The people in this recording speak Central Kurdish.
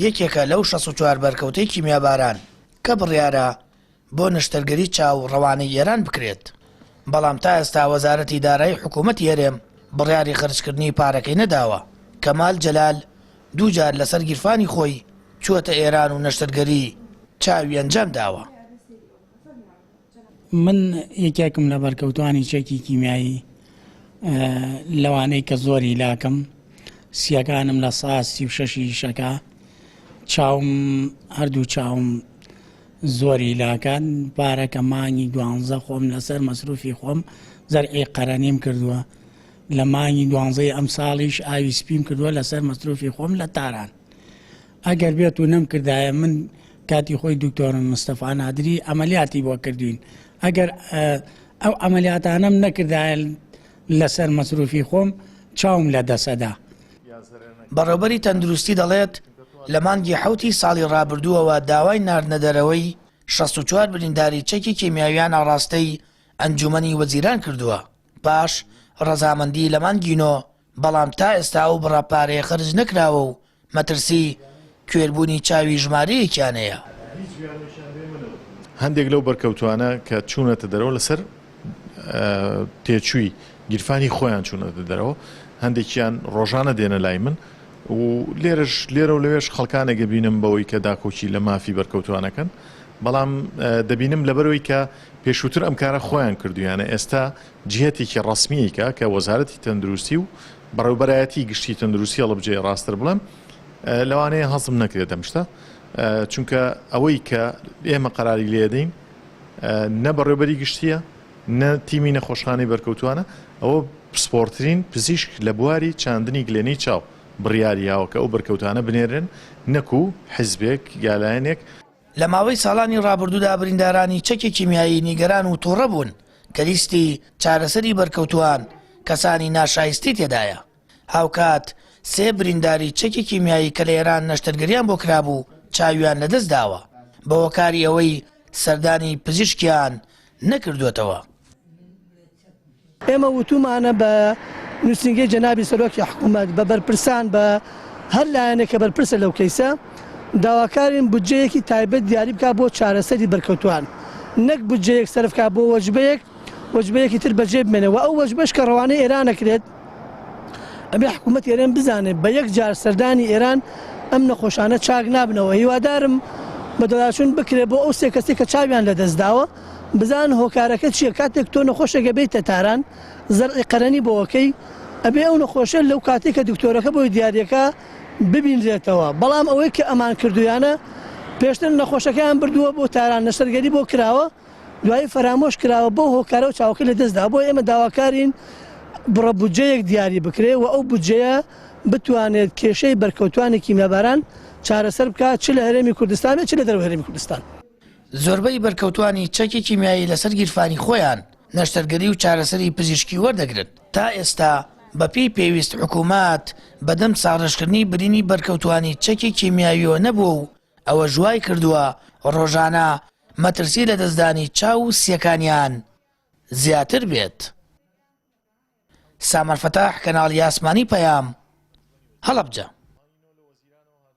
یەکێکە لەو 64 بەرکەوتەی کیمیاباران کە بڕیارە بۆ نەشتەرگەری چاو ڕەوانەی ئێران بکرێت. بەڵام تا ئێستا وەزارەتی دارایی حکوومەتی هەرێم بڕیاری خرجکردنی پارەکەی نەداوە. کەمال جەلال دووجار لەسەر گیرفانی خۆی چووەتە ئێران و نەشتەرگەری چاوی ئەنجام داوە. من یەکێکم لە بەرکەوتوانی چەکی کیمیایی لەوانەی کە زۆری لاکەم سیەکانم لە 36 شەکە چاوم هەردوو چاوم زۆری لاکان پارەکە مانگی 12 خۆم لەسەر مەسروفی خۆم زەرعی قەرەنیم کردووە لە مانگی 12 ئەم ساڵیش ئاوی سپیم کردووە لەسەر مەسروفی خۆم لە تاران. ئەگەر بێت و نەم کردایە من کاتی خۆی دکتۆرم مستەفا نادری ئەمەلیاتی بۆ کردوین. ئەگەر ئەو ئەمەلیاتانەم نەکردایە لەسەر مەسروفی خۆم چاوم لە دەسەدا. بەڕێوەبەری تەندروستی دەڵێت لە مانگی 7 ساڵی ڕابردووەوە داوای ناردنەدەرەوەی 64 برینداری چەکی کیمیاویان ئاڕاستەی ئەنجومەنی وەزیران کردووە. پاش ڕەزامەندی لە مانگی 9 بەڵام تا ئێستا و بڕاپارەیە خرج نەکراوە و مەترسی کوێربوونی چاوی ژمارەیەکیانەیە. هەندێک لەو بەرکەوتوانە کە چوونەتە دەرەوە لەسەر تێچووی گیرفانی خۆیان چوونەتە دەرەوە، هەندێکیان ڕۆژانە دێنە لای من و لێرە و لەوێش خەڵکانێکە بینم بەوەی کە داکۆکی لە مافی بەرکەوتوانەکەن، بەڵام دەبینم لەبەرەوەی کە پێشووتر ئەم کارە خۆیان کردویانە ئێستا جهتێکی ڕسمییکە کە وەزارەتی تەندروستی و بەڕێوەبەرایەتی گشتی تەندروستی هەڵبجێ ڕاستتر بڵێم لەوانەیە هەزم نەکرێت ئەم شتە، چونکە ئەوەی کە ئێمە قەراری لێدەین نە بەڕێوەبەری گشتیە نە تیمی نەخۆشخانەی بەرکەوتوانە، ئەوە پسپۆرتترین پزیشک لە بواری چاندنی گلێنەی چاو بڕیاریاوە کە ئەو بەرکەوتانە بنێرن نەکو حیزبێک یالایەنێک. لە ماوەی ساڵانی ڕابردوودا بریندارانی چەکی کیمیایی نیگەران و تووڕە بوون کە لیستی چارەسەری بەرکەوتوان کەسانی ناشایستی تێدایە. هاوکات 3 برینداری چەکی کیمیایی کە لە ئێران نەشتەرگەریان بۆ کرابوو چاویان لەدەست داوە بە هۆکاری ئەوەی سەردانی پزیشکیان نەکردوێتەوە. ئێمە وتومانە بە نووسنگی جەنابی سەرۆکی حکوومەت بە بەرپرسان بە هەر لایەنێکە بەرپرسە لەو کەیسە داواکارین بودجەیەکی تایبەت دیاری بکات بۆ چارەسەری بەرکەوتوان، نەک بودجەیەک سەرفکا بۆ وەجبەیەکی تر بەجێ بمێنەوە. ئەو وەجبەش کە ڕەوانەی ئێران نەکرێت ئەبێ حکوومەت ئێران بزانێت بە یەک جار سەردانی ئێران ئەم نەخۆشانە چاک نابنەوە. هیوادارم بەدەڵاچوون بکرێت بۆ ئەو 3 کەسێک کە چاویان لەدەستداوە بزان هۆکارەکە چییە. کاتێک تۆ نەخۆشێکە بێتە تاران زەرعی قەرەنی بۆەکەی ئەبێ ئەو نەخۆشە لەو کاتێک کە دکتۆرەکە بۆی دیارەکە ببینرێتەوە. بەڵام ئەوەی کە ئەمان کردویانە پێشتر نەخۆشەکەیان بردووە بۆ تاران نەشتەرگەری بۆ کراوە دوایی فەرامۆش کراوە بۆ هۆکارە و چاوەکە لەدەستدا. بۆ ئێمە داواکارین بڕە بودجەیەک دیاری بکرێ و ئەو بودجەیە بتوانێت کێشەی بەرکەوتوانی کیمیاباران چارەسەر بکات چ لە هەرێمی کوردستان چ لە دەرەوە هەرێمی کوردستان. زۆربەی بەرکەوتوانی چەکی کیمیایی لەسەر گیرفانی خۆیان نەشتەرگەری و چارەسەری پزیشکی وەردەگرن. تا ئێستا بەپی پێویست حکوومەت بەدەم ساڕێژکردنی برینی بەرکەوتوانی چەکی کیمیاویەوە نەبووە و ئەوە ژوای کردووە ڕۆژانە مەترسی لە دەستدانی چاو و سیەکانیان زیاتر بێت. سامەر فەتاح، کەناڵی ئاسمانی پەیام، هەڵەبجە.